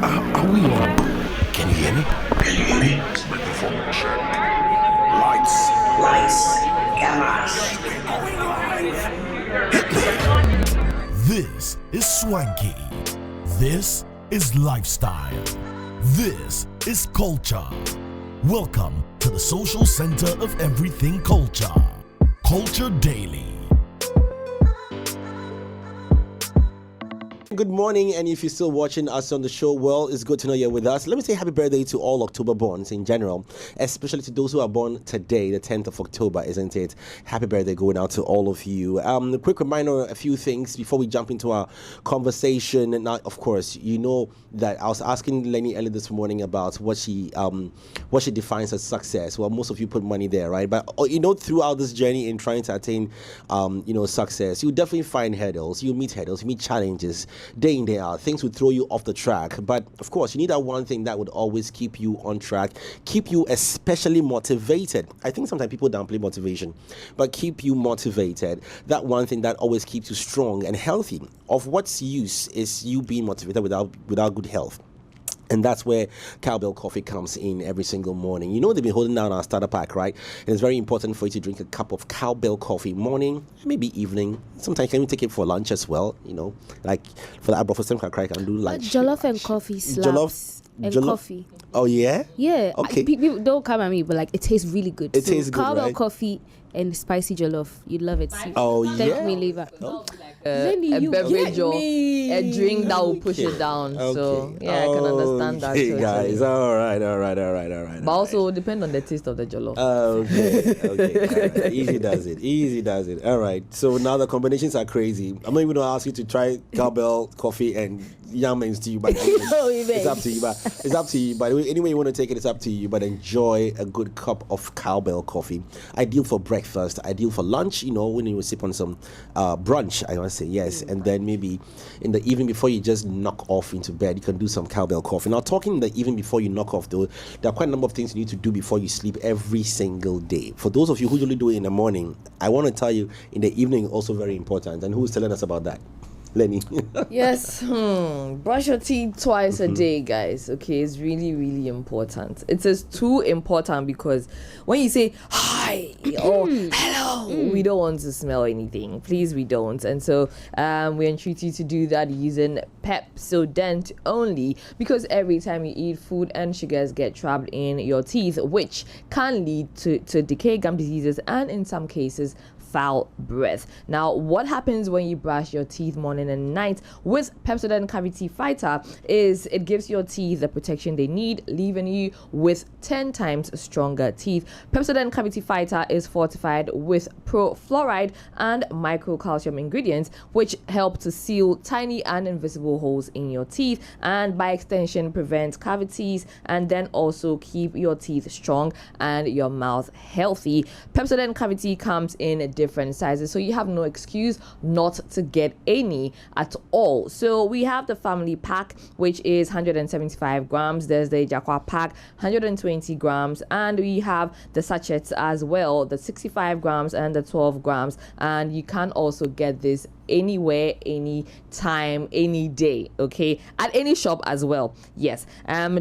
Are we on? Can you hear me? Can you hear me? Microphone check. Lights. Cameras. This is swanky. This is lifestyle. This is culture. Welcome to the social center of everything culture. Culture Daily. Good morning, and if you're still watching us on the show, well, it's good to know you're with us. Let me say happy birthday to all October borns in general, especially to those who are born today, the 10th of October, isn't it? Happy birthday going out to all of you. A quick reminder, a few things before we jump into our conversation. Now, of course, you know that I was asking Lenny earlier this morning about what she defines as success. Well, most of you put money there, right? But throughout this journey in trying to attain, success, you definitely find hurdles. You meet hurdles, you meet challenges. Day in, day out, things would throw you off the track. But of course, you need that one thing that would always keep you on track, keep you especially motivated. I think sometimes people downplay motivation, but keep you motivated. That one thing that always keeps you strong and healthy. Of what's use is you being motivated without good health. And that's where Cowbell Coffee comes in every single morning. You know they've been holding down our starter pack, right? And it's very important for you to drink a cup of Cowbell Coffee morning, maybe evening. Sometimes you can take it for lunch as well, like for the Abrofostem Kakrai, can do lunch. Jollof and coffee slaps. Jollof? Coffee. Oh, yeah? Yeah. Okay. People don't come at me, but it tastes really good. It tastes good, Cowbell right? Coffee and spicy jollof. You'd love it. Oh, Thank yeah? me, Lever. A beverage or a drink that will push it down. Okay. So I can understand that. Hey totally. guys, all right. But also depend on the taste of the jollof. Okay. Easy does it. All right. So now the combinations are crazy. I'm not even gonna ask you to try Cowbell Coffee and yam and stew, but it's up to you. But anyway you want to take it, it's up to you. But enjoy a good cup of Cowbell Coffee. Ideal for breakfast, ideal for lunch. When you sip on some brunch, I want to say yes, and then maybe in the evening before you just knock off into bed, you can do some Cowbell Coffee. Now, talking in the evening before you knock off, though, there are quite a number of things you need to do before you sleep every single day. For those of you who usually do it in the morning, I want to tell you in the evening also very important. And who's telling us about that? Lenny. Yes. Brush your teeth twice a day, guys. Okay, it's really, really important. It is too important because when you say hi or hello, we don't want to smell anything. Please, we don't. And so we entreat you to do that using Pepsodent only, because every time you eat food and sugars get trapped in your teeth, which can lead to decay, gum diseases, and in some cases foul breath. Now, what happens when you brush your teeth morning and night with Pepsodent Cavity Fighter is it gives your teeth the protection they need, leaving you with 10 times stronger teeth. Pepsodent Cavity Fighter is fortified with pro-fluoride and microcalcium ingredients, which help to seal tiny and invisible holes in your teeth, and by extension prevent cavities and then also keep your teeth strong and your mouth healthy. Pepsodent Cavity comes in different sizes, so you have no excuse not to get any at all. So we have the family pack, which is 175 grams. There's the Jaqua pack, 120 grams, and we have the sachets as well, the 65 grams and the 12 grams. And you can also get this anywhere, anytime, any day, okay, at any shop as well. Yes.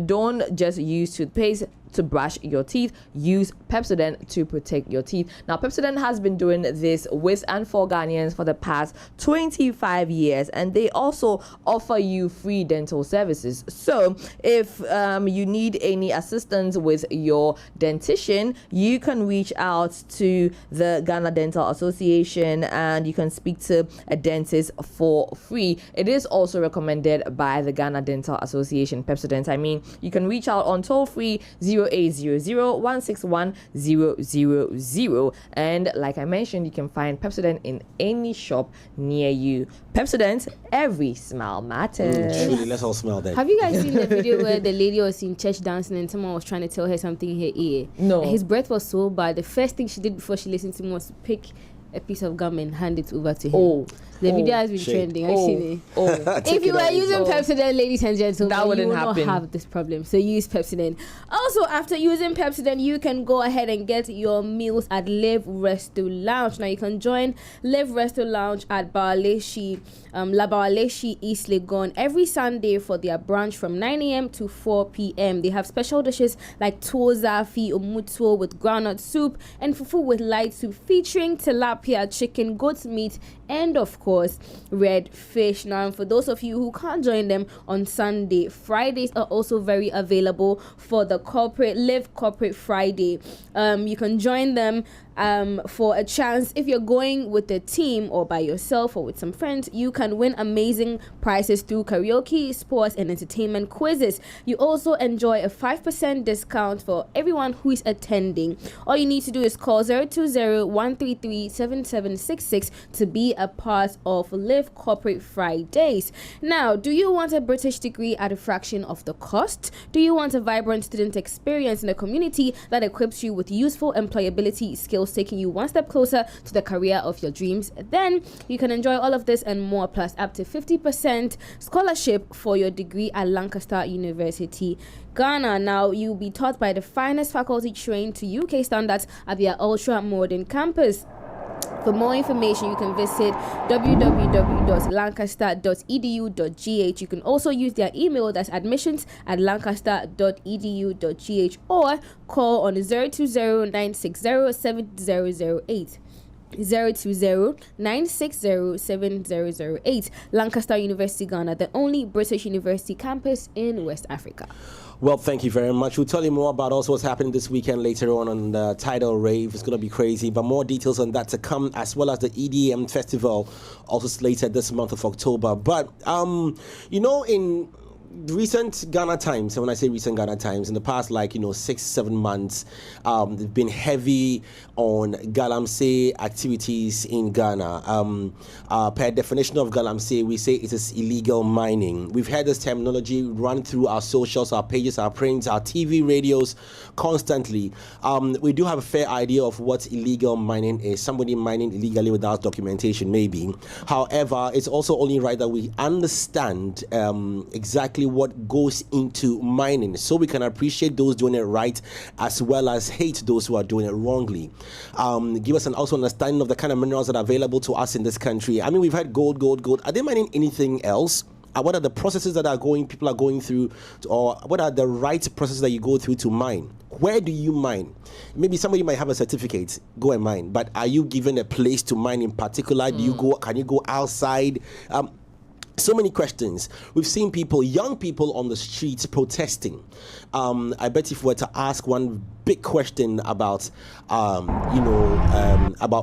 Don't just use toothpaste to brush your teeth. Use Pepsodent to protect your teeth. Now, Pepsodent has been doing this with and for Ghanaians for the past 25 years, and they also offer you free dental services. So if you need any assistance with your dentition, you can reach out to the Ghana Dental Association and you can speak to a dentist for free. It is also recommended by the Ghana Dental Association, Pepsodent. You can reach out on toll free 0800-161-000. And like I mentioned, you can find Pepsodent in any shop near you. Pepsodent, every smile matters. Truly, let's all smile then. Have you guys seen the video where the lady was in church dancing and someone was trying to tell her something in her ear? No. And his breath was so bad. The first thing she did before she listened to him was to pick a piece of gum and hand it over to him. Oh. The video has been Shade. trending. I've seen it. Take If you it were out. using Pepsodent, ladies and gentlemen, That wouldn't you will happen. not have this problem. So use Pepsodent. Also, after using Pepsodent, you can go ahead and get your meals at Live Resto Lounge. Now, you can join Live Resto Lounge at Baaleshi, La Baaleshi, East Legon every Sunday for their brunch from 9 a.m. to 4 p.m. They have special dishes like toza, fi omutwo with groundnut soup and fufu with light soup featuring tilapia, chicken, goat meat, and of course red fish. Now, for those of you who can't join them on Sunday, Fridays are also very available for the Live Corporate Friday. You can join them for a chance. If you're going with a team or by yourself or with some friends, you can win amazing prizes through karaoke, sports, and entertainment quizzes. You also enjoy a 5% discount for everyone who is attending. All you need to do is call 020-133-7766 to be a part of Live Corporate Fridays. Now, do you want a British degree at a fraction of the cost? Do you want a vibrant student experience in a community that equips you with useful employability skills, taking you one step closer to the career of your dreams? Then you can enjoy all of this and more, plus up to 50% scholarship for your degree at Lancaster University, Ghana. Now, you'll be taught by the finest faculty trained to UK standards at their ultra-modern campus. For more information, you can visit www.lancaster.edu.gh. You can also use their email, that's admissions@lancaster.edu.gh, or call on 020-960-7008. 020-960-7008. Lancaster University, Ghana, the only British university campus in West Africa. Well, thank you very much. We'll tell you more about also what's happening this weekend later on the Tidal Rave. It's going to be crazy, but more details on that to come, as well as the EDM Festival, also slated this month of October. But, in recent Ghana times, and when I say recent Ghana times, in the past 6-7 months, they've been heavy on galamsey activities in Ghana. Per definition of galamsey, we say it is illegal mining. We've had this terminology run through our socials, our pages, our prints, our TV, radios constantly. We do have a fair idea of what illegal mining is. Somebody mining illegally without documentation, maybe. However, it's also only right that we understand exactly what goes into mining, so we can appreciate those doing it right as well as hate those who are doing it wrongly. Give us an also understanding of the kind of minerals that are available to us in this country. I mean, we've had gold. Are they mining anything else? What are the processes that people are going through, or what are the right processes that you go through to mine? Where do you mine? Maybe somebody might have a certificate, go and mine, but are you given a place to mine in particular? Can you go outside? So many questions. We've seen young people on the streets protesting. I bet if we were to ask one big question about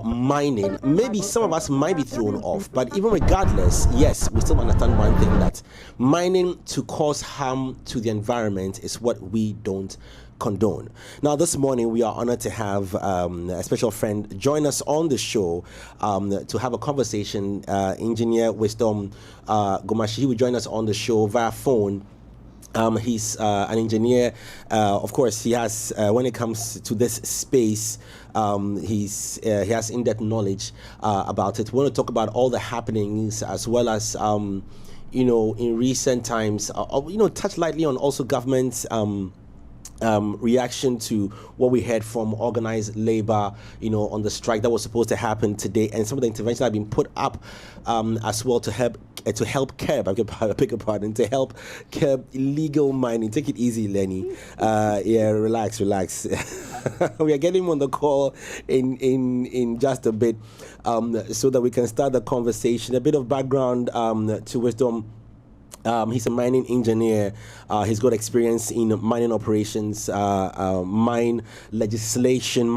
mining, maybe some of us might be thrown off. But even regardless, yes, we still understand one thing, that mining to cause harm to the environment is what we don't condone. Now, this morning we are honored to have a special friend join us on the show to have a conversation. Engineer Edem Gomashie will join us on the show via phone. He's an engineer. Of course, he has, when it comes to this space, he has in-depth knowledge about it. We want to talk about all the happenings, as well as in recent times, touch lightly on also government's reaction to what we heard from organized labor, on the strike that was supposed to happen today, and some of the interventions that have been put up as well to help curb, I beg your pardon, to help curb illegal mining. Take it easy, Lenny. Relax. We are getting him on the call in just a bit, so that we can start the conversation. A bit of background to Wisdom. He's a mining engineer. He's got experience in mining operations, mine legislation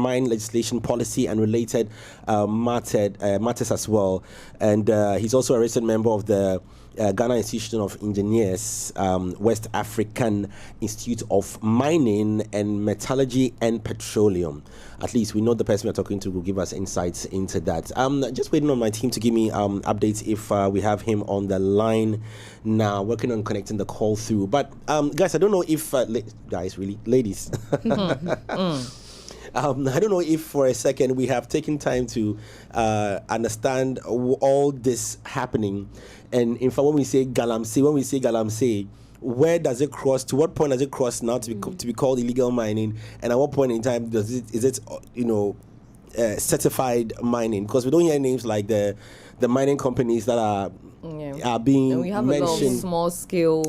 policy, and related matters as well. And he's also a recent member of the Ghana Institution of Engineers, West African Institute of Mining and Metallurgy and Petroleum. At least we know the person we're talking to will give us insights into that. Just waiting on my team to give me updates if we have him on the line now. Working on connecting the call through. But guys, I don't know if ladies. I don't know if for a second we have taken time to understand all this happening. And in fact, when we say galamsey, where does it cross? To what point does it cross now to be called illegal mining? And at what point in time is it certified mining? Because we don't hear names like the mining companies that are being and we have mentioned. a lot of small scale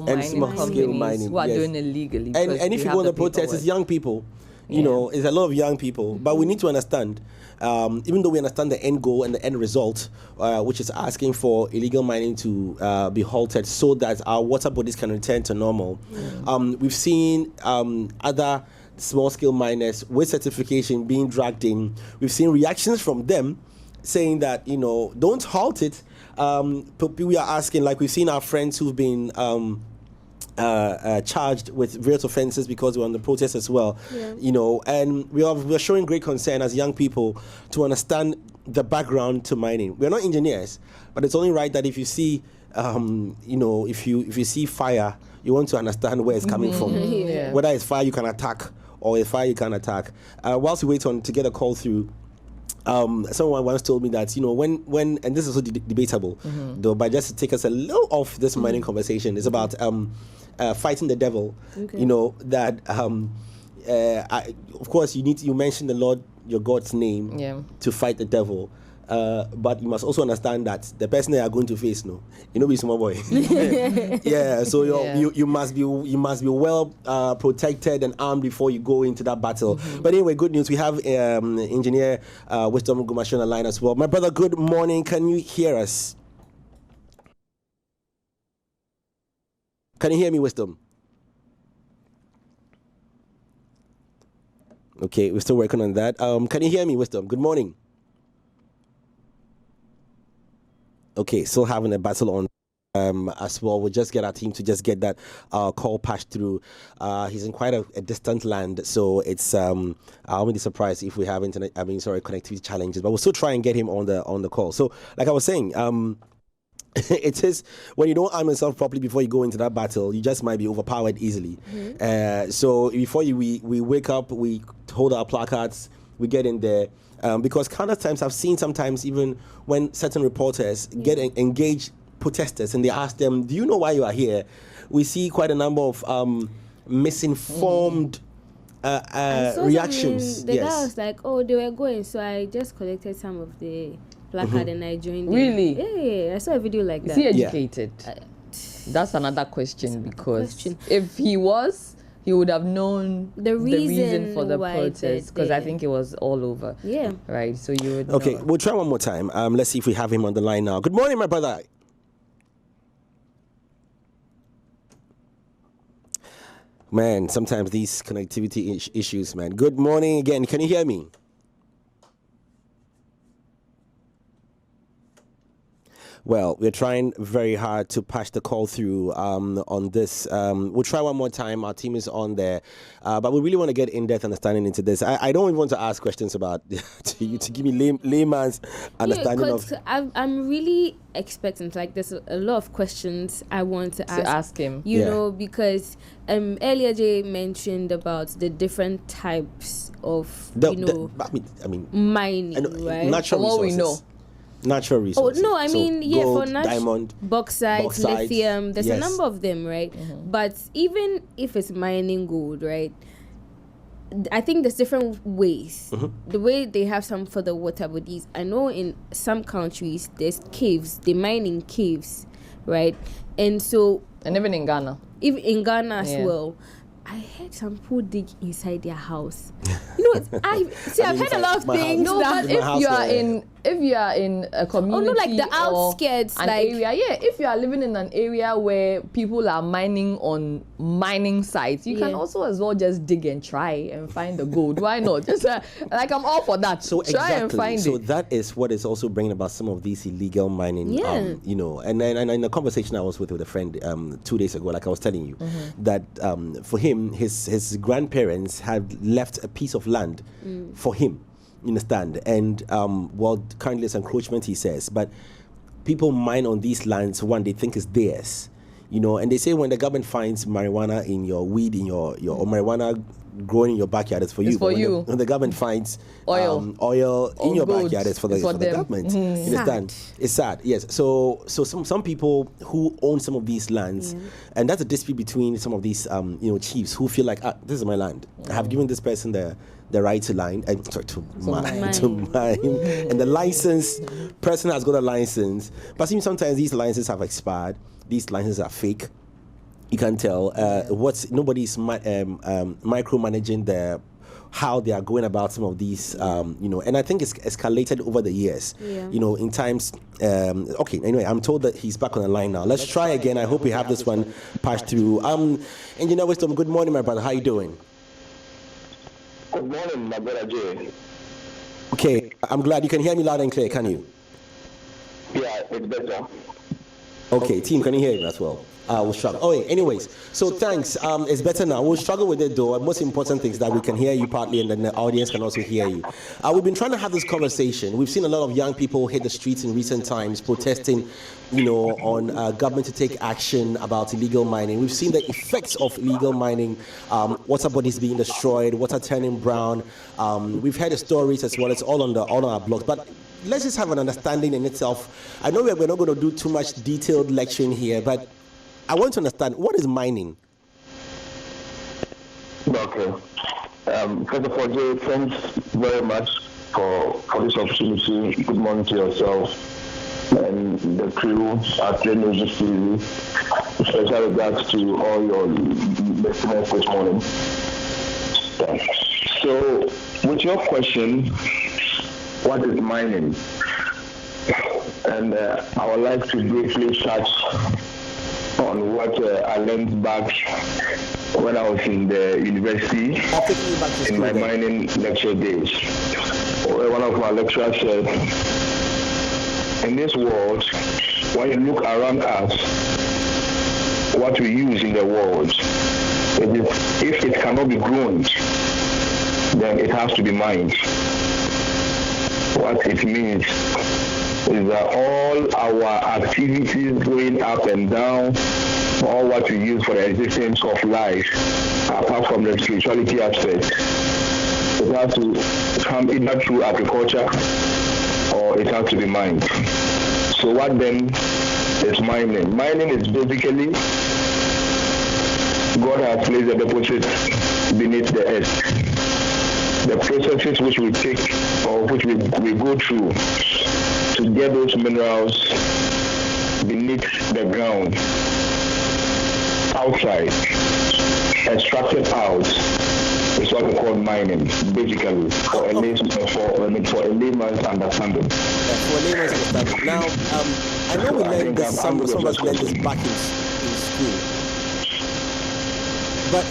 mining who are doing illegally. And if you go on the protest, it's young people. You know, it's a lot of young people. But we need to understand, even though we understand the end goal and the end result, which is asking for illegal mining to be halted so that our water bodies can return to normal. We've seen other small-scale miners with certification being dragged in. We've seen reactions from them saying that, don't halt it. We are asking, like we've seen our friends who've been charged with various offenses because they were on the protest as well, and we're showing great concern as young people to understand the background to mining. We're not engineers, but it's only right that if you see, if you see fire, you want to understand where it's coming from. Whether it's fire you can attack or a fire you can attack. Whilst we wait to get a call through, someone once told me that when and this is also debatable though, but just to take us a little off this mining conversation, is about fighting the devil. That of course you mention the Lord your God's name to fight the devil. But you must also understand that the person that you are going to face, be small boy. So you must be well protected and armed before you go into that battle. But anyway, good news. We have engineer Edem Gomashie on the line as well. My brother, good morning. Can you hear us? Can you hear me, Wisdom? Okay, we're still working on that. Can you hear me, Wisdom? Good morning. Okay, still having a battle on as well. We'll just get our team to just get that call patched through. He's in quite a distant land, so it's I won't be surprised if we have connectivity challenges, but we'll still try and get him on the call. So, like I was saying, it is when you don't arm yourself properly before you go into that battle, you just might be overpowered easily. So before we wake up, we hold our placards, we get in there. Because countless times I've seen sometimes even when certain reporters get engaged protesters and they ask them, do you know why you are here? We see quite a number of misinformed reactions. The guy was like, they were going, so I just collected some of the placard and I joined them. Really? Yeah, I saw a video like that. Is he educated? That's another question, because if he was, he would have known the reason for the protest, because I think it was all over. Yeah. Right. So you would. Okay, know. we'll try one more time. Let's see if we have him on the line now. Good morning, my brother. Man, sometimes these connectivity issues, man. Good morning again. Can you hear me? Well, we're trying very hard to patch the call through on this. We'll try one more time. Our team is on there. But we really want to get in-depth understanding into this. I don't even want to ask questions about to you to give me layman's understanding of... I'm really expectant. Like, there's a lot of questions I want to ask him. Because earlier Jay mentioned about the different types of, mining, right? Natural resources. We know. Natural resources. Oh, no, I mean, gold, for diamond, bauxite, lithium, there's a number of them, right? But even if it's mining gold, right, I think there's different ways. The way they have some for the water bodies, I know in some countries, there's caves, they mine in caves, right? And even in Ghana. Even in Ghana as well. I heard some people dig inside their house. I've heard a lot of things. No, but if you are in a community, like the outskirts, an area, if you are living in an area where people are mining on mining sites, you can also as well just dig and try and find the gold. Why not? Just I'm all for that. So try and find so it. that is what is also bringing about some of these illegal mining. And then in a conversation I was with a friend 2 days ago, like I was telling you, that for him, his grandparents had left a piece of land for him. You understand? And currently it's encroachment, he says, but people mine on these lands, one, they think is theirs, and they say when the government finds marijuana in your weed, in your or marijuana growing in your backyard, it's for you. It's for But you. when the government finds Oil in your gold, backyard, it's for the them. government. You understand? It's sad. Yes. So some people who own some of these lands, and that's a dispute between some of these chiefs who feel like, this is my land. I have given this person the right to mine, and the license person has got a license, but sometimes these licenses have expired. These licenses are fake. You can tell nobody's micromanaging how they are going about some of these, and I think it's escalated over the years. In times. Okay, anyway, I'm told that he's back on the line now. Let's try again. I hope we have this one passed through. Engineer Wisdom, good morning, my brother. How you doing? Good morning, my brother Jay. Okay, I'm glad you can hear me loud and clear. Can you? Yeah, it's better. Okay, team, can you hear me as well? We'll struggle. Oh, anyways, so thanks. It's better now. We'll struggle with it though. Most important thing is that we can hear you partly, and then the audience can also hear you. We've been trying to have this conversation. We've seen a lot of young people hit the streets in recent times protesting, on government to take action about illegal mining. We've seen the effects of illegal mining, water bodies being destroyed, water turning brown. We've heard the stories as well. It's all on our blogs, but let's just have an understanding in itself. I know we're not going to do too much detailed lecturing here, but I want to understand, what is mining? Okay. First of all, Jay, thanks very much for this opportunity. Good morning to yourself and the crew at News TV. Special regards to all your listeners this morning. So, with your question, what is mining? And I would like to briefly touch on what I learned back when I was in the university in my mining lecture days. One of our lecturers said, in this world, when you look around us, what we use in the world, if it cannot be grown, then it has to be mined. What it means is that all our activities going up and down, all what we use for the existence of life, apart from the spirituality aspect, it has to come either through agriculture or it has to be mined. So what then is mining? Mining is basically God has placed a deposit beneath the earth. The processes which we take or which we go through to get those minerals beneath the ground, outside, extracted out, is what we call mining, basically, for a layman's understanding. For a layman's understanding. Now, I know we learned this, some of us learned this back in school. But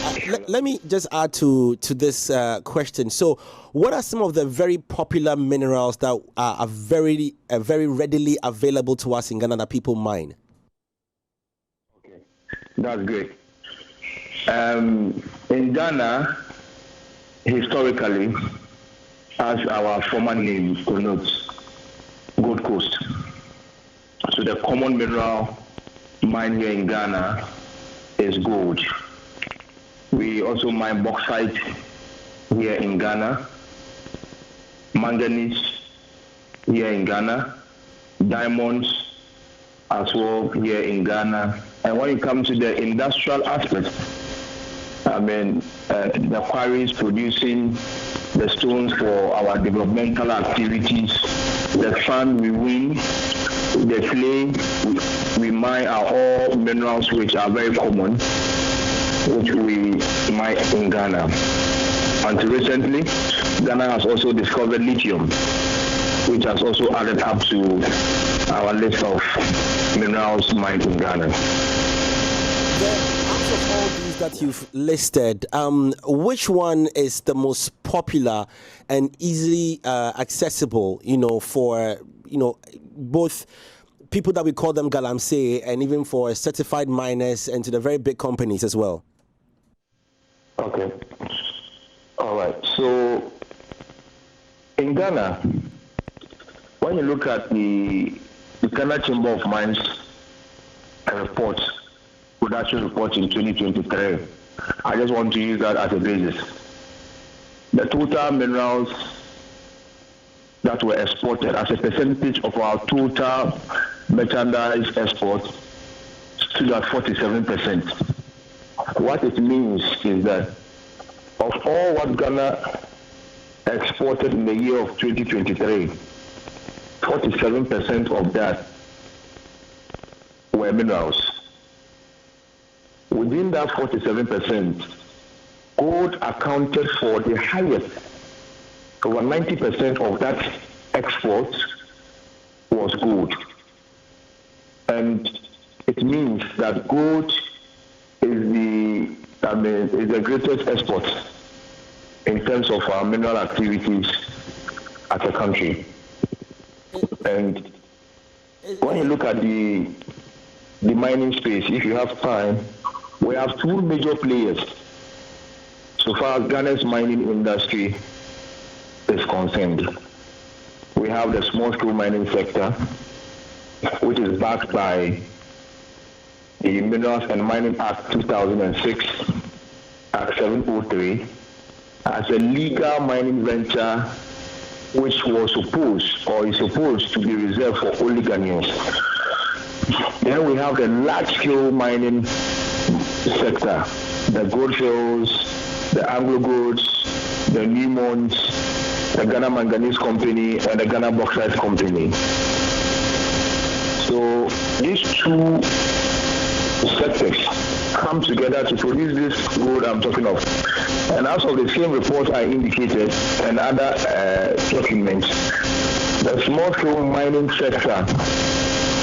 let me just add to this question. So, what are some of the very popular minerals that are very readily available to us in Ghana that people mine? Okay, that's great. In Ghana, historically, as our former name connotes, Gold Coast. So the common mineral mined here in Ghana is gold. We also mine bauxite here in Ghana, manganese here in Ghana, diamonds as well here in Ghana. And when it comes to the industrial aspect, the quarries producing the stones for our developmental activities, the sand we win, the clay we mine are all minerals which are very common, which we mine in Ghana. Until recently, Ghana has also discovered lithium, which has also added up to our list of minerals mined in Ghana. Out of all these that you've listed, which one is the most popular and easily accessible, for, both people that we call them galamsey and even for certified miners and to the very big companies as well? Okay. All right. So in Ghana, when you look at the Ghana Chamber of Mines production report in 2023, I just want to use that as a basis. the total minerals that were exported as a percentage of our total merchandise export stood at 47%. What it means is that of all what Ghana exported in the year of 2023, 47% of that were minerals. Within that 47%, gold accounted for the highest. Over 90% of that export was gold. And it means that gold is the greatest export in terms of our mineral activities as a country. And when you look at the mining space, if you have time, we have two major players so far as Ghana's mining industry is concerned. We have the small-scale mining sector, which is backed by the Minerals and Mining Act 2006, Act 703, as a legal mining venture which was supposed or is supposed to be reserved for only Ghanaians. Then we have the large-scale mining sector, the Goldfields, the Anglo Golds, the Newmonts, the Ghana Manganese Company, and the Ghana Bauxite Company. So these two sectors come together to produce this gold I'm talking of. And as of the same report I indicated and other documents, the small-scale mining sector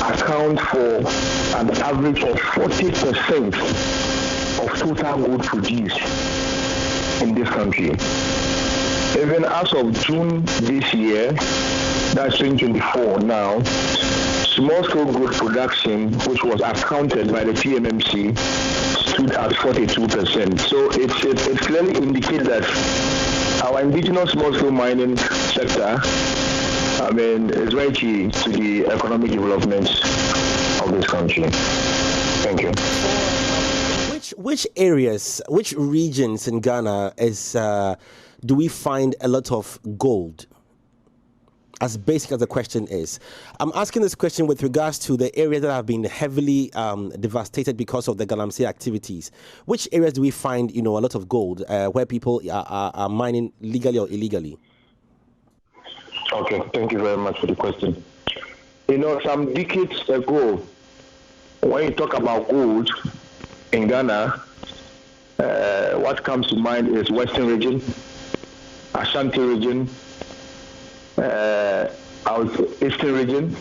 accounts for an average of 40% of total gold produced in this country. Even as of June this year, that's 2024 now, small-scale gold production, which was accounted by the PMMC, stood at 42%. So it clearly indicates that our indigenous small-scale mining sector, is very key to the economic development of this country. Thank you. Which areas, which regions in Ghana do we find a lot of gold? As basic as the question is, I'm asking this question with regards to the areas that have been heavily devastated because of the Galamsey activities. Which areas do we find, a lot of gold where people are mining legally or illegally? Okay, thank you very much for the question. Some decades ago, when you talk about gold in Ghana, what comes to mind is Western region, Ashanti region, Eastern region,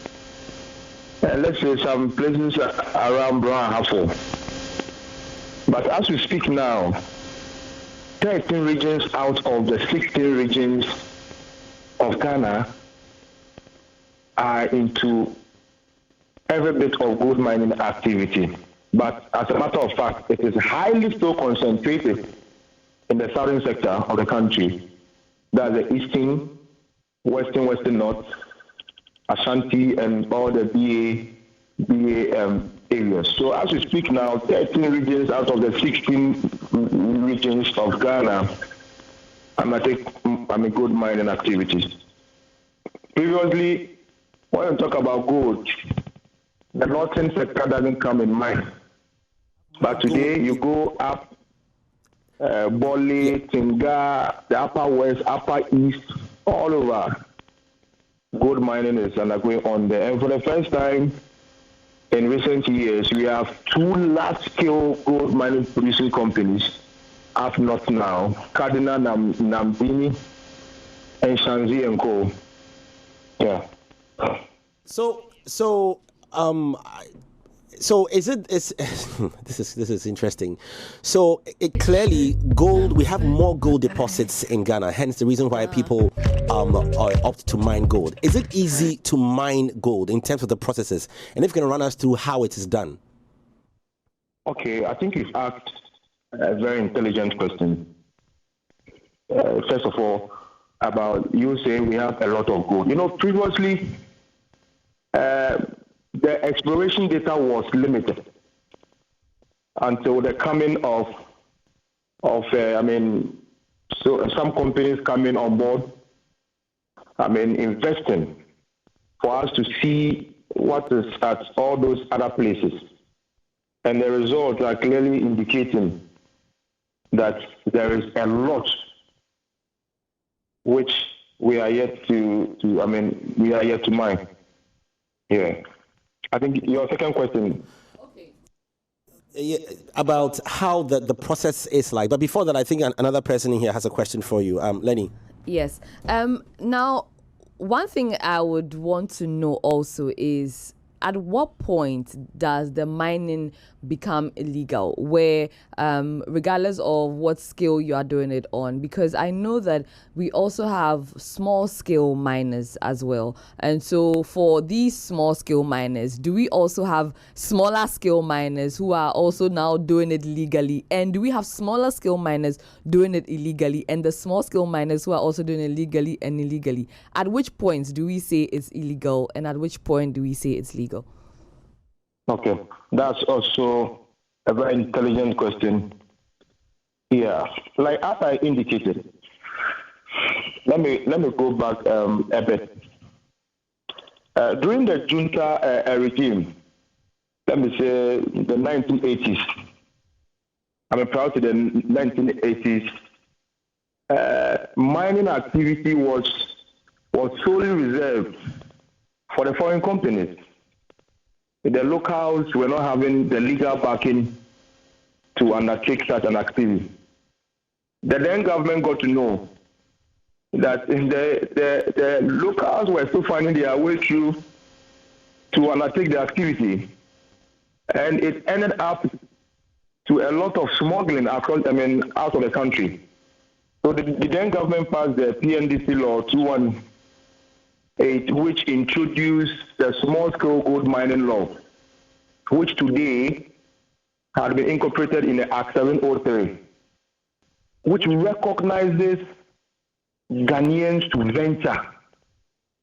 let's say some places around Brown Hafo. But as we speak now, 13 regions out of the 16 regions of Ghana are into every bit of gold mining activity. But as a matter of fact, it is highly so concentrated in the southern sector of the country. That's the eastern, western north, Ashanti, and all the BA areas. So as we speak now, 13 regions out of the 16 regions of Ghana are gold mining activities. Previously, when we talk about gold, the northern sector doesn't come in mind. But today, you go up Bole, Tinga, the upper west, upper east, all over. Gold mining is undergoing on there. And for the first time in recent years, we have two large-scale gold mining producing companies up north now, Cardinal Nambini and Shanzi and Co. Yeah. So is this is interesting. So it clearly gold, we have more gold deposits in Ghana, hence the reason why people opt to mine gold. Is it easy to mine gold in terms of the processes? And if you can run us through how it is done. Okay, I think you've asked a very intelligent question. First of all, about you saying we have a lot of gold. Previously, the exploration data was limited until the coming of So some companies coming on board, investing for us to see what is at all those other places. And the results are clearly indicating that there is a lot which we are yet to mine. Yeah. I think your second question. Yeah, about how the process is like. But before that, I think another person in here has a question for you. Lenny. Yes. Now, one thing I would want to know also is, at what point does the mining become illegal, where regardless of what scale you are doing it on? Because I know that we also have small scale miners as well. And so for these small scale miners, do we also have smaller scale miners who are also now doing it legally? And do we have smaller scale miners doing it illegally, and the small scale miners who are also doing it legally and illegally? At which points do we say it's illegal, and at which point do we say it's legal? Okay, that's also a very intelligent question. Yeah, like as I indicated, let me go back a bit. During the junta regime, let me say the 1980s. Prior to the 1980s, mining activity was solely reserved for the foreign companies. The locals were not having the legal backing to undertake such an activity. The then government got to know that the locals were still finding their way through to undertake the activity, and it ended up to a lot of smuggling out of the country. So the then government passed the PNDC law 218, which introduced the small-scale gold mining law, which today has been incorporated in the Act 703, which recognizes Ghanaians to venture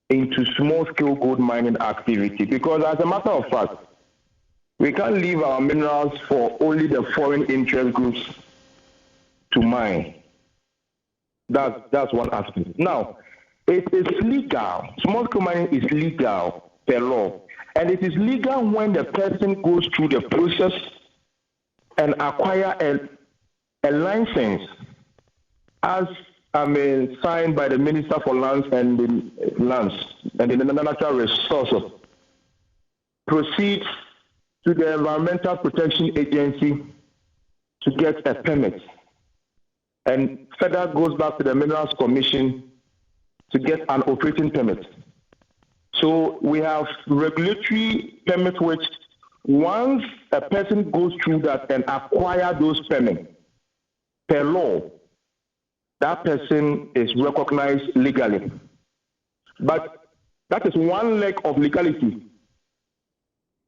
into small-scale gold mining activity. Because as a matter of fact, we can't leave our minerals for only the foreign interest groups to mine. That's one aspect. Now, it is legal. Small-scale mining is legal per law. And it is legal when the person goes through the process and acquire a license as signed by the Minister for Lands and the Natural Resources. Proceeds to the Environmental Protection Agency to get a permit. And further goes back to the Minerals Commission to get an operating permit. So we have regulatory permit which once a person goes through that and acquire those permits per law, that person is recognized legally. But that is one leg of legality,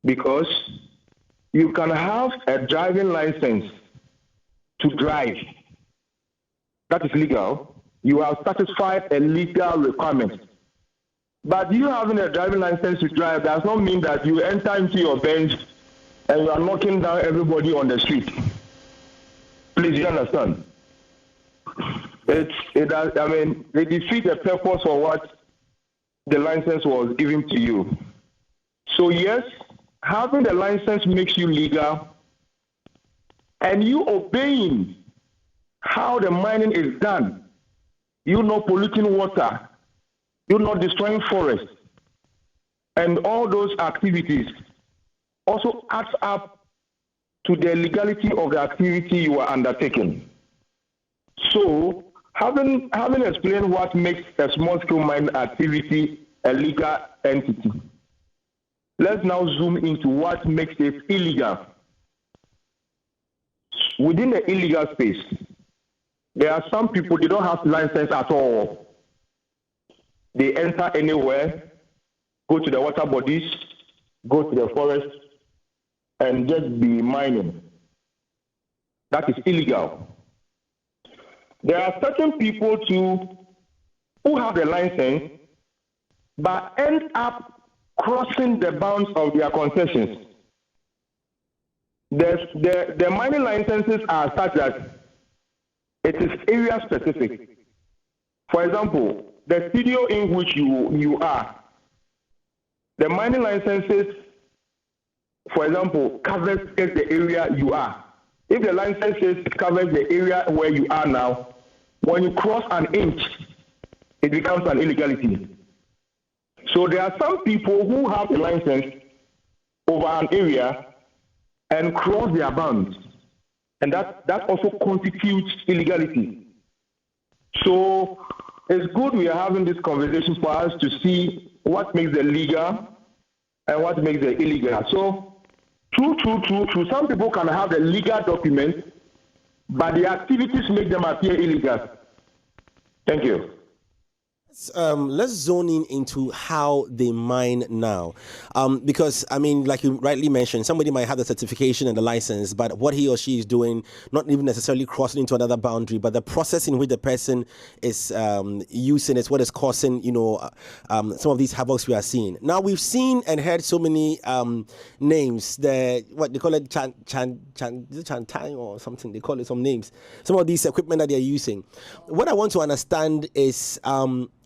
because you can have a driving license to drive. That is legal. You have satisfied a legal requirement. But you having a driving license to drive does not mean that you enter into your bench and you are knocking down everybody on the street. Please, you understand? They defeat the purpose for what the license was given to you. So yes, having the license makes you legal, and you obeying how the mining is done. You not polluting water, you not destroying forests, and all those activities also adds up to the legality of the activity you are undertaking. So, having explained what makes a small-scale mining activity a legal entity, let's now zoom into what makes it illegal. Within the illegal space, there are some people, they don't have license at all. They enter anywhere, go to the water bodies, go to the forest, and just be mining. That is illegal. There are certain people too who have the license but end up crossing the bounds of their concessions. The mining licenses are such that It is area specific. For example, the studio in which you are, the mining licenses, for example, covers the area you are. If the licenses covers the area where you are now, when you cross an inch, it becomes an illegality. So there are some people who have a license over an area and cross their bounds, and that also constitutes illegality. So it's good we are having this conversation for us to see what makes it legal and what makes it illegal. So true. Some people can have the legal document, but the activities make them appear illegal. Thank you. Let's zone in into how they mine now, because I mean, like you rightly mentioned, somebody might have the certification and the license, but what he or she is doing, not even necessarily crossing into another boundary, but the process in which the person is using it, what is causing, some of these havocs we are seeing. Now we've seen and heard so many names, what they call it, Chantang or something. They call it some names. Some of these equipment that they're using. What I want to understand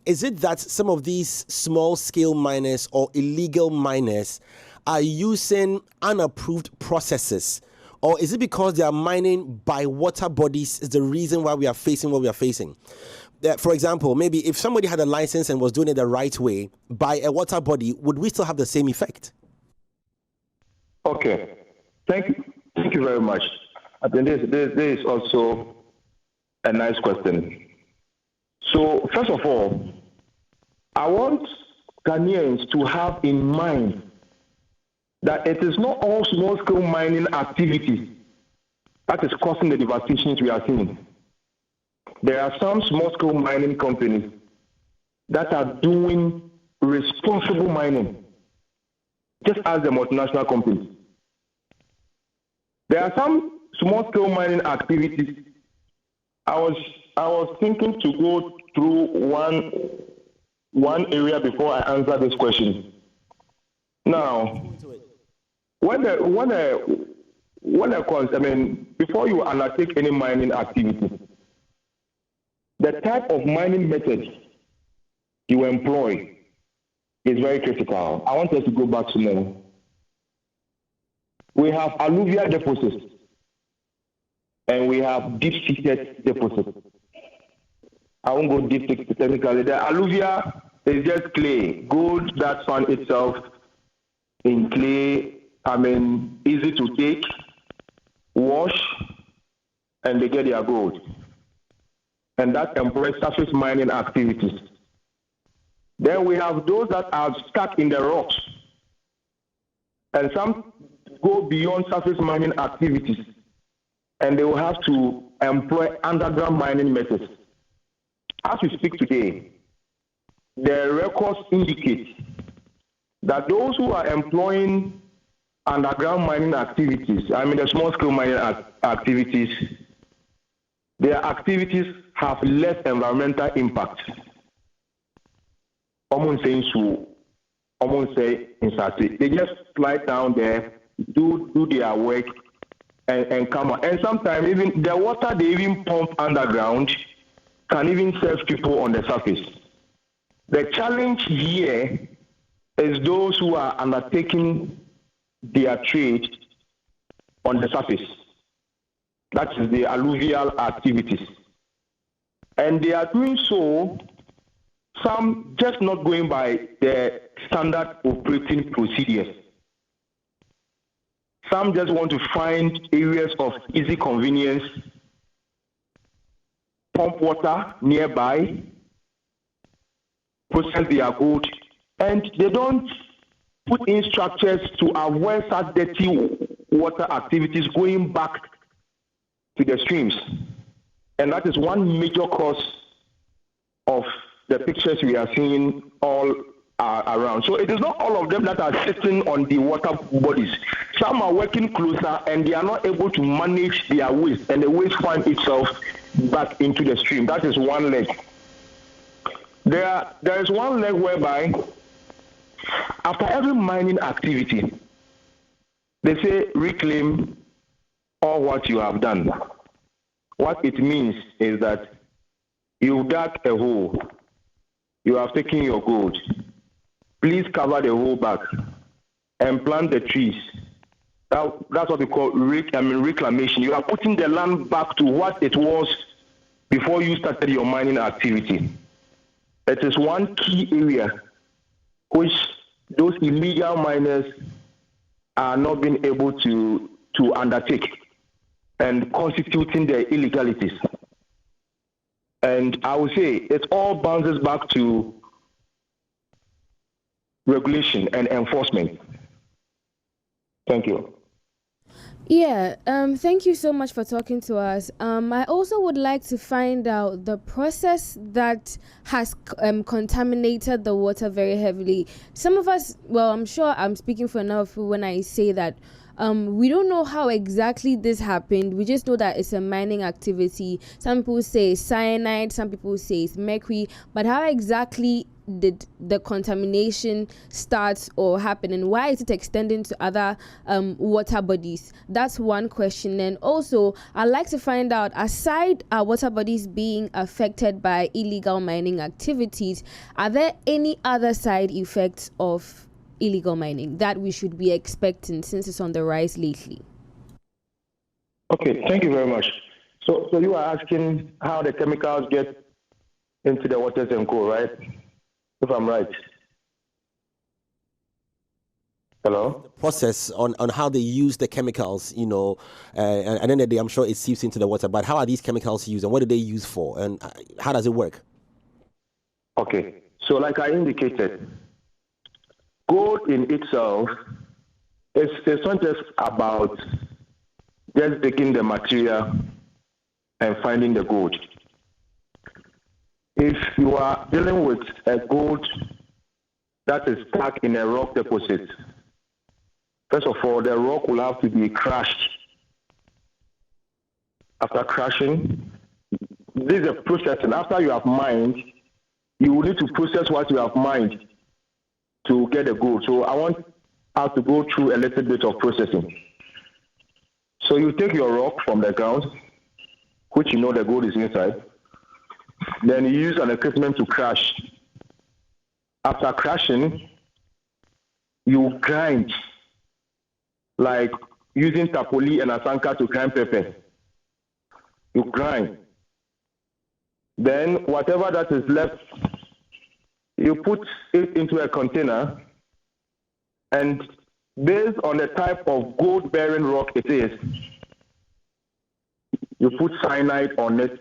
is it that some of these small-scale miners or illegal miners are using unapproved processes? Or is it because they are mining by water bodies is the reason why we are facing what we are facing? For example, maybe if somebody had a license and was doing it the right way by a water body, would we still have the same effect? Okay. Thank you very much. I think this is also a nice question. So, first of all, I want Ghanaians to have in mind that it is not all small-scale mining activities that is causing the devastations we are seeing. There are some small-scale mining companies that are doing responsible mining, just as the multinational companies. There are some small-scale mining activities. I was thinking to go through one area before I answer this question. Now, before you undertake any mining activity, the type of mining method you employ is very critical. I want us to go back to now. We have alluvial deposits and we have deep-seated deposits. I won't go deep technically. The alluvial is just clay, gold that found itself in clay. Easy to take, wash, and they get their gold. And that employs surface mining activities. Then we have those that are stuck in the rocks. And some go beyond surface mining activities. And they will have to employ underground mining methods. As we speak today, the records indicate that those who are employing underground mining activities, the small-scale mining activities, their activities have less environmental impact. They just slide down there, do their work, and come out. And sometimes even the water they even pump underground can even serve people on the surface. The challenge here is those who are undertaking their trade on the surface. That is the alluvial activities. And they are doing so, some just not going by the standard operating procedures. Some just want to find areas of easy convenience, pump water nearby, process their gold, and they don't put in structures to avoid such dirty water activities going back to the streams. And that is one major cause of the pictures we are seeing all around. So it is not all of them that are sitting on the water bodies. Some are working closer and they are not able to manage their waste, and the waste finds itself back into the stream. That is one leg. There is one leg whereby after every mining activity, they say reclaim all what you have done. what it means is that you dug a hole, you have taken your gold. Please cover the hole back and plant the trees. That's what we call reclamation. You are putting the land back to what it was before you started your mining activity. It is one key area which those illegal miners are not being able to undertake and constituting their illegalities. And I would say it all bounces back to regulation and enforcement. Thank you. Yeah, thank you so much for talking to us. I also would like to find out the process that has contaminated the water very heavily. Some of us, well, I'm sure I'm speaking for enough when I say that we don't know how exactly this happened. We just know that it's a mining activity. Some people say cyanide, some people say it's mercury, but how exactly did the contamination start or happen, and why is it extending to other water bodies? That's one question. And also, I'd like to find out, aside our water bodies being affected by illegal mining activities, are there any other side effects of illegal mining that we should be expecting since it's on the rise lately? Okay, thank you very much. So you are asking how the chemicals get into the waters and co, right? If I'm right. Hello? The process on how they use the chemicals, and at the end of the day, I'm sure it seeps into the water, but how are these chemicals used and what do they use for and how does it work? Okay, so like I indicated, gold in itself it's not just about just taking the material and finding the gold. If you are dealing with a gold that is stuck in a rock deposit, first of all, the rock will have to be crushed. After crushing, this is a process, and after you have mined, you will need to process what you have mined to get the gold. So I want us to go through a little bit of processing. So you take your rock from the ground, which you know the gold is inside. Then you use an equipment to crush. After crushing, you grind, like using tapoli and asanka to grind pepper. You grind. Then whatever that is left, you put it into a container, and based on the type of gold-bearing rock it is, you put cyanide on it.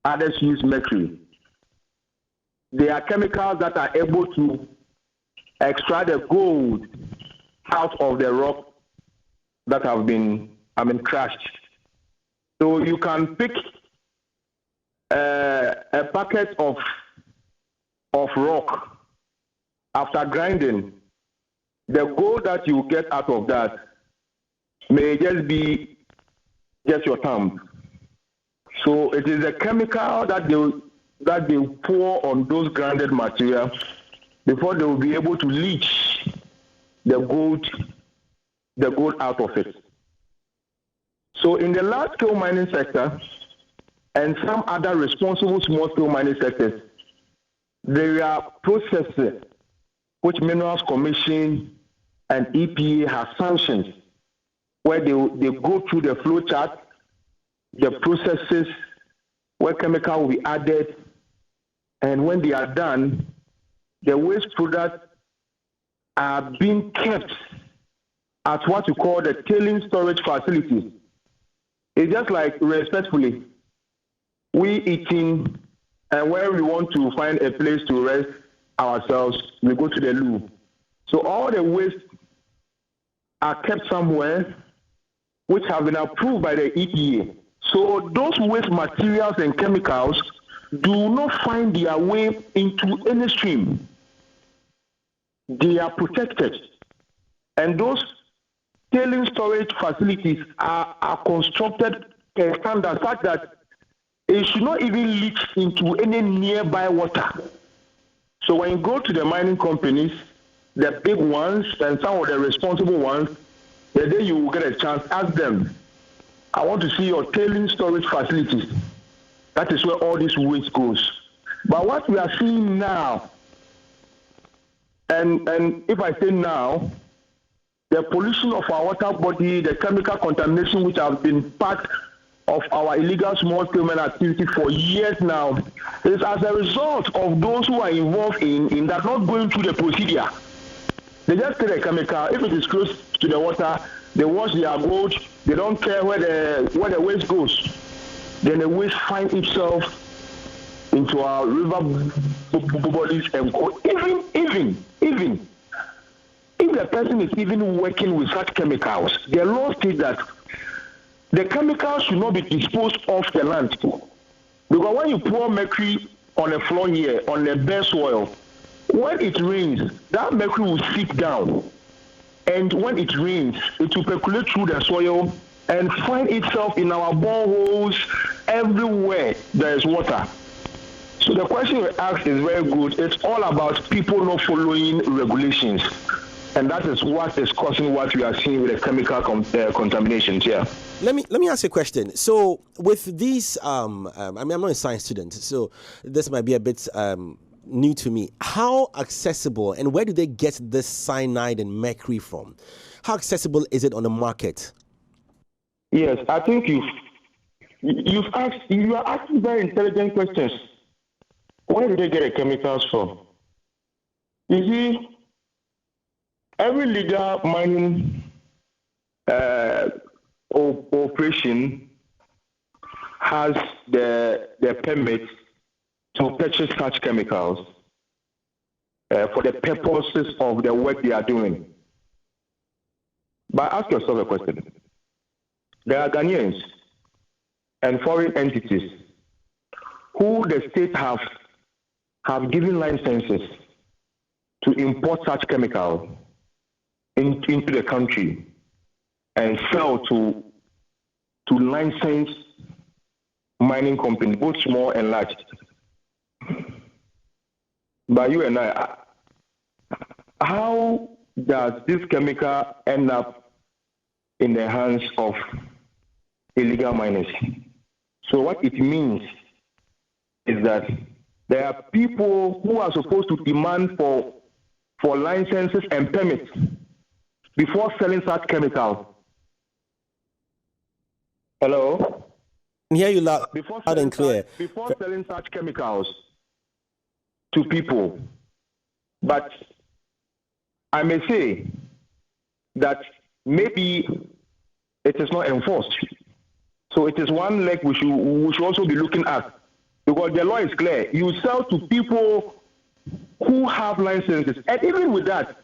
Others use mercury. There are chemicals that are able to extract the gold out of the rock that have been, crushed. So you can pick a packet of rock. After grinding, the gold that you get out of that may just be just your thumb. So it is a chemical that they pour on those grounded material before they will be able to leach the gold out of it. So in the large-scale mining sector and some other responsible small-scale mining sectors, there are processes which Minerals Commission and EPA have sanctioned, where they go through the flow chart, the processes where chemical will be added, and when they are done, the waste products are being kept at what you call the tailing storage facility. It's just like, respectfully, we eating, and when we want to find a place to rest ourselves, we go to the loo. So all the waste are kept somewhere which have been approved by the EPA. So those waste materials and chemicals do not find their way into any stream. They are protected. And those tailing storage facilities are constructed a standard such that it should not even leach into any nearby water. So when you go to the mining companies, the big ones and some of the responsible ones, the day you will get a chance, ask them, I want to see your tailing storage facilities. That is where all this waste goes. But what we are seeing now, and if I say now, the pollution of our water body, the chemical contamination which have been part of our illegal small-scale mining activity for years now, is as a result of those who are involved in that not going through the procedure. They just take a chemical. If it is close to the water, they wash their boat. They don't care where the waste goes. Then the waste finds itself into our river bodies and go. Even if the person is even working with such chemicals, the law states that the chemicals should not be disposed off the land. Because when you pour mercury on the floor here, on the bare soil, when it rains, that mercury will seep down. And when it rains, it will percolate through the soil and find itself in our boreholes everywhere there is water. So the question we ask is very good. It's all about people not following regulations. And that is what is causing what we are seeing with the chemical contaminations here. Let me ask you a question. So with these, I'm not a science student, so this might be a bit new to me. How accessible and where do they get this cyanide and mercury from? How accessible is it on the market? Yes, I think you are asking very intelligent questions. Where do they get the chemicals from? You see, every legal mining operation has the permit to purchase such chemicals for the purposes of the work they are doing. But ask yourself a question. There are Ghanaians and foreign entities who the state have given licenses to import such chemicals into the country and sell to licensed mining companies, both small and large. But you and I, how does this chemical end up in the hands of illegal miners? So what it means is that there are people who are supposed to demand for licenses and permits before selling such chemicals. Hello? Hear you loud and clear. Before selling such chemicals to people. But I may say that maybe it is not enforced. So it is one leg we should also be looking at. Because the law is clear. You sell to people who have licenses. And even with that,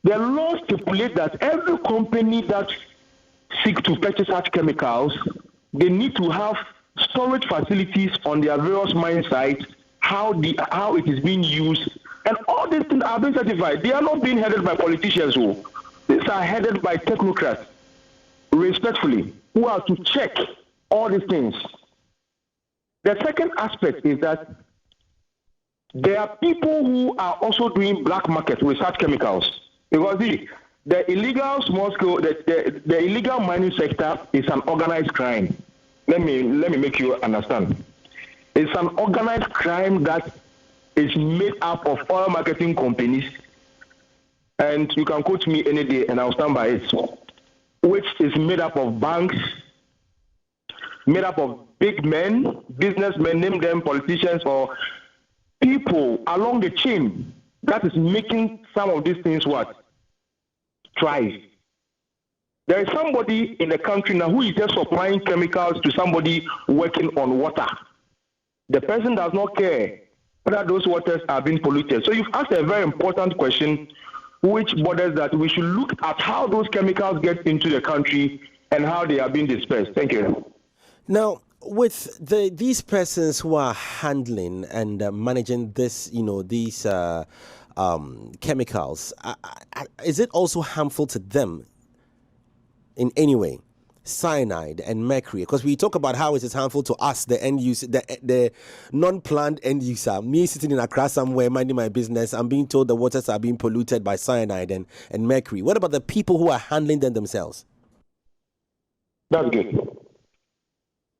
the law stipulates that every company that seeks to purchase such chemicals, they need to have storage facilities on their various mine sites, how it is being used, and all these things are being certified. They are not being headed by politicians. These are headed by technocrats, respectfully, who are to check all these things. The second aspect is that there are people who are also doing black market with such chemicals. Because the illegal small scale, the illegal mining sector is an organized crime. Let me make you understand. It's an organized crime that is made up of oil marketing companies, and you can quote me any day and I'll stand by it, which is made up of banks, made up of big men, businessmen, name them politicians or people along the chain that is making some of these things thrive. There is somebody in the country now who is just supplying chemicals to somebody working on water. The person does not care whether those waters are being polluted. So you've asked a very important question, which borders that we should look at how those chemicals get into the country and how they are being dispersed. Thank you. Now, with these persons who are handling and managing this, these chemicals, is it also harmful to them in any way? Cyanide and mercury, because we talk about how it is harmful to us, the end user, the non-planned end user. Me sitting in Accra somewhere minding my business, I'm being told the waters are being polluted by cyanide and mercury. What about the people who are handling them themselves? That's good.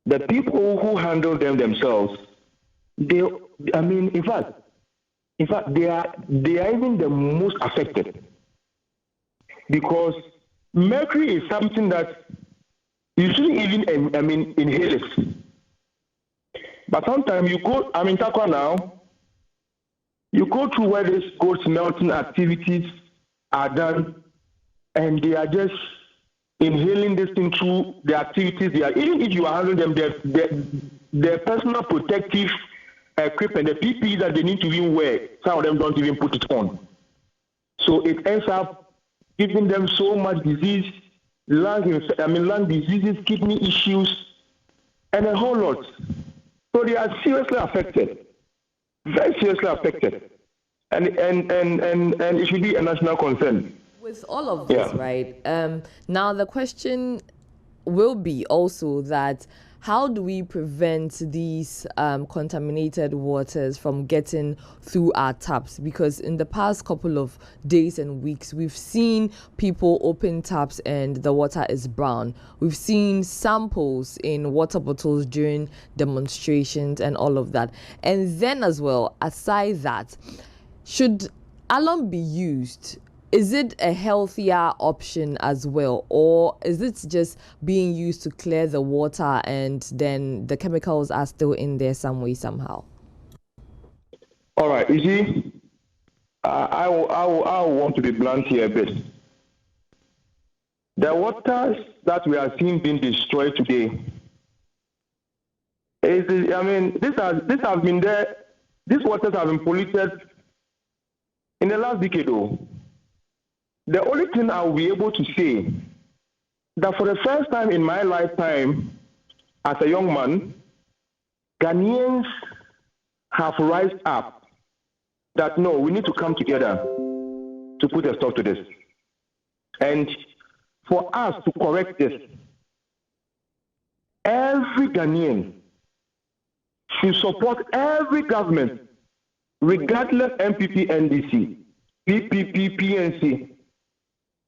the people who handle them themselves, in fact, they are even the most affected, because mercury is something that you shouldn't even inhale it. But sometimes you go, Takwa now, you go through where these gold smelting activities are done, and they are just inhaling this thing through the activities they are. Even if you are handling them, their personal protective equipment, the PPE that they need to even wear, some of them don't even put it on. So it ends up giving them so much disease, lung diseases, kidney issues, and a whole lot. So they are seriously affected, very seriously affected, and it should be a national concern. With all of this, right? Now the question will be also that how do we prevent these contaminated waters from getting through our taps? Because in the past couple of days and weeks, we've seen people open taps and the water is brown. We've seen samples in water bottles during demonstrations and all of that. And then as well, aside that, should alum be used? Is it a healthier option as well, or is it just being used to clear the water and then the chemicals are still in there some way, somehow? All right, you see, I want to be blunt here a bit. The waters that we are seeing being destroyed today, this has been there. These waters have been polluted in the last decade, though. The only thing I'll be able to say that for the first time in my lifetime as a young man, Ghanaians have rised up that no, we need to come together to put a stop to this. And for us to correct this, every Ghanaian should support every government, regardless MPP, NDC, PPP, PNC,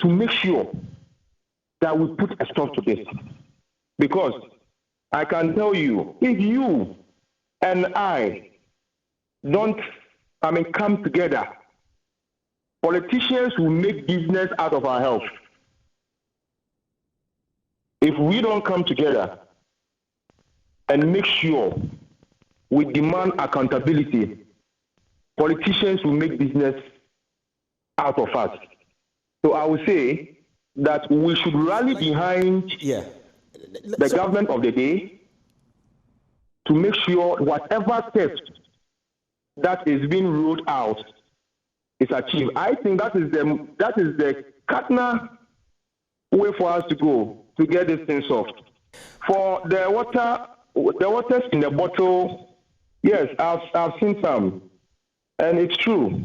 to make sure that we put a stop to this. Because I can tell you, if you and I don't come together, politicians will make business out of our health. If we don't come together and make sure we demand accountability, politicians will make business out of us. So I would say that we should rally behind the government of the day to make sure whatever steps that is being rolled out is achieved. I think that is the cardinal way for us to go to get this thing solved. For the waters in the bottle, yes, I've seen some, and it's true.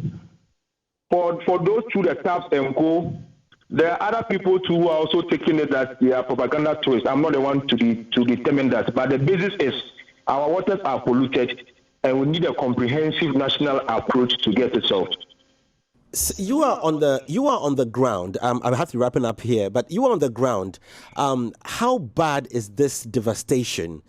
For those through the taps and go, there are other people too who are also taking it as their propaganda tourists. I'm not the one to determine that, but the basis is our waters are polluted, and we need a comprehensive national approach to get it solved. So you are on the ground. I have to wrapping up here, but you are on the ground. How bad is this devastation?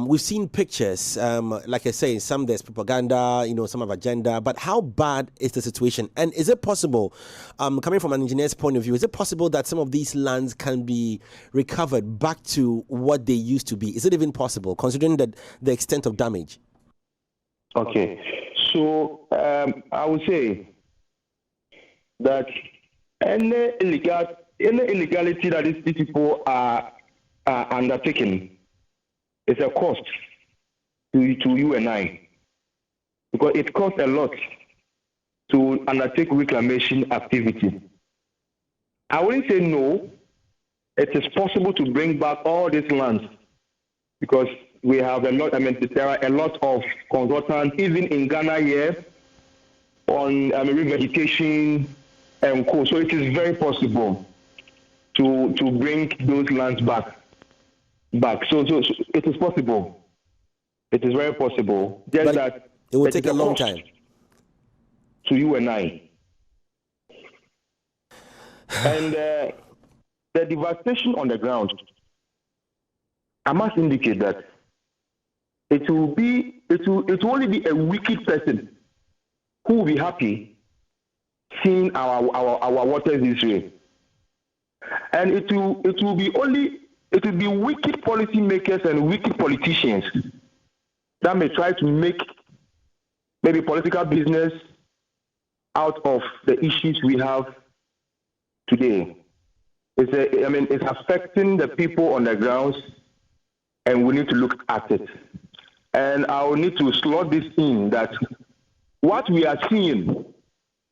We've seen pictures, like I say, some there's propaganda, some have agenda, but how bad is the situation? And is it possible, coming from an engineer's point of view, is it possible that some of these lands can be recovered back to what they used to be? Is it even possible, considering that the extent of damage? Okay, so I would say that any illegality that these people are undertaking, it's a cost to you and I, because it costs a lot to undertake reclamation activity. I wouldn't say no. It is possible to bring back all these lands because we have a lot. There are a lot of consultants, even in Ghana here, on revegetation and co. So it is very possible to bring those lands back. So it is possible. It is very possible. Just but that it will take a long time. To you and I. And the devastation on the ground, I must indicate that it will only be a wicked person who will be happy seeing our waters this way. And it will be wicked policymakers and wicked politicians that may try to make maybe political business out of the issues we have today. It's affecting the people on the grounds, and we need to look at it. And I will need to slot this in that what we are seeing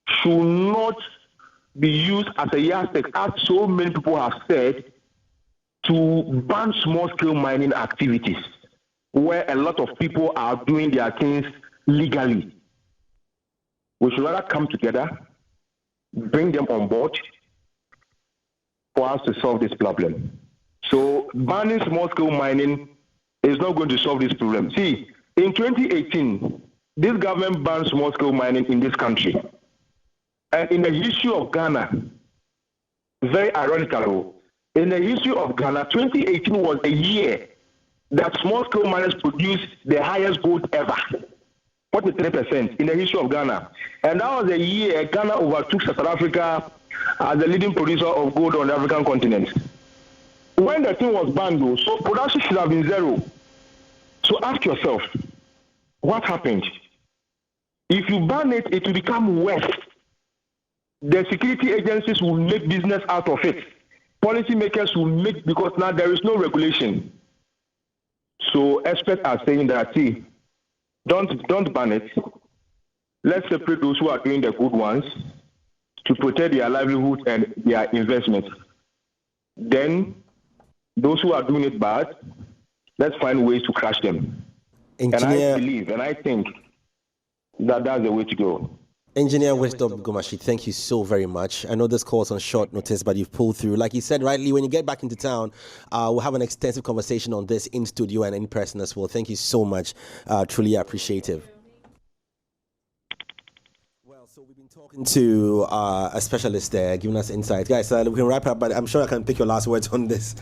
should not be used as a yardstick, as so many people have said, to ban small-scale mining activities, where a lot of people are doing their things legally. We should rather come together, bring them on board for us to solve this problem. So banning small-scale mining is not going to solve this problem. See, in 2018, this government banned small-scale mining in this country. And in the history of Ghana, very ironically, in the history of Ghana, 2018 was a year that small-scale miners produced the highest gold ever, 43% in the history of Ghana. And that was a year Ghana overtook South Africa as the leading producer of gold on the African continent. When the thing was banned, though, so production should have been zero. So ask yourself, what happened? If you ban it, it will become worse. The security agencies will make business out of it. Policymakers will make, because now there is no regulation. So experts are saying that, see, don't ban it. Let's separate those who are doing the good ones to protect their livelihood and their investment. Then those who are doing it bad, let's find ways to crush them. Engineer, and I believe and I think that that's the way to go. Engineer Edem Gomashie, thank you so very much. I know this call was on short notice, but you've pulled through. Like you said rightly, when you get back into town, we'll have an extensive conversation on this in studio and in person as well. Thank you so much. Truly appreciative. So we've been talking to a specialist there, giving us insight. Guys, we can wrap up, but I'm sure I can pick your last words on this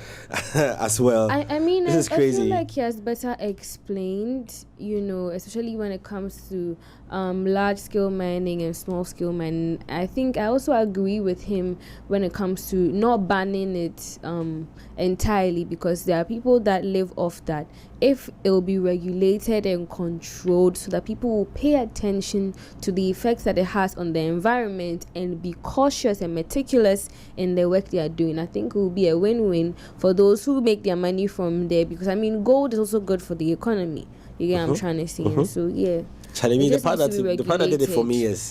as well. I mean, this is crazy. I feel like he has better explained, especially when it comes to large-scale mining and small-scale mining. I think I also agree with him when it comes to not banning it entirely, because there are people that live off that. If it will be regulated and controlled so that people will pay attention to the effects that it has on the environment and be cautious and meticulous in the work they are doing, I think it will be a win-win for those who make their money from there, because gold is also good for the economy. You get what I'm trying to say? So yeah. Charlie, the part that did it for me is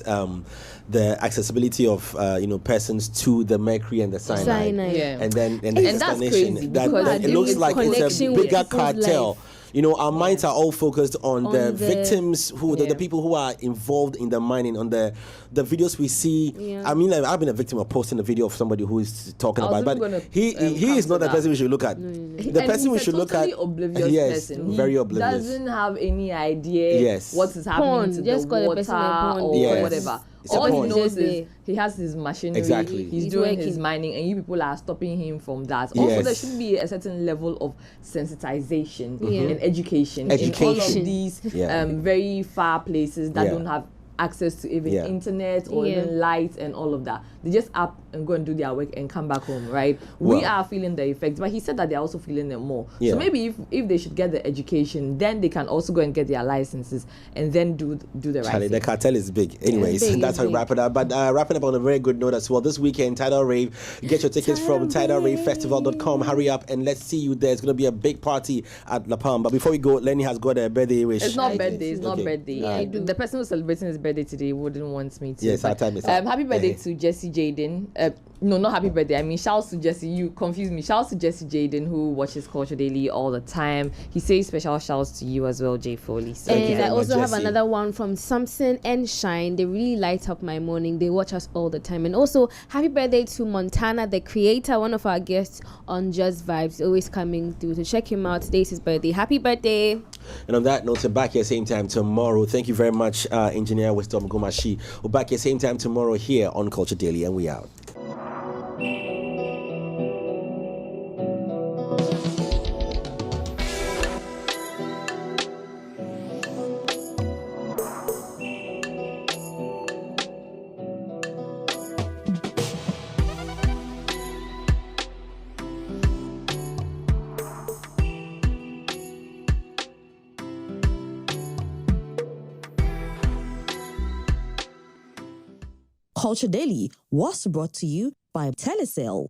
the accessibility of persons to the mercury and the cyanide. Yeah. And then the and that's crazy that it looks like it's a bigger cartel. Our minds are all focused on the victims, the people who are involved in the mining. On the videos we see, I've been a victim of posting a video of somebody who is talking about, but he is not the person we should look at. The person we should look at, oblivious person. Very oblivious. Doesn't have any idea what is happening to the water or whatever. All he knows is he has his machinery, he's doing his mining, and you people are stopping him from that. Also, there should be a certain level of sensitization and education in all of these very far places that don't have access to even internet or even light and all of that. They just up and go and do their work and come back home, right? We are feeling the effects, but he said that they're also feeling them more. So maybe if they should get the education, then they can also go and get their licenses and then do the right thing. The cartel is big. Anyways, that's how we wrap it up. But wrapping up on a very good note as well. This weekend, Tidal Rave. Get your tickets from tidalravefestival.com. Hurry up and let's see you there. It's going to be a big party at La Palma. But before we go, Lenny has got a birthday wish. It's not birthday. It's not birthday. The person who's celebrating his birthday today wouldn't want me to. Yes, our time is up. Happy birthday to Jesse Jaden. No, not happy birthday. I mean, shouts to Jesse. You confuse me. Shouts to Jesse Jaden, who watches Culture Daily all the time. He says special shouts to you as well, Jay Foley. So, and I also have another one from Samson and Shine. They really light up my morning. They watch us all the time. And also, happy birthday to Montana, the creator, one of our guests on Just Vibes, always coming through. So check him out. Today's his birthday. Happy birthday. And on that note, we're back here same time tomorrow. Thank you very much, Engineer Edem Gomashie. We're back here same time tomorrow here on Culture Daily, and we out. Culture Daily was brought to you by Telecel.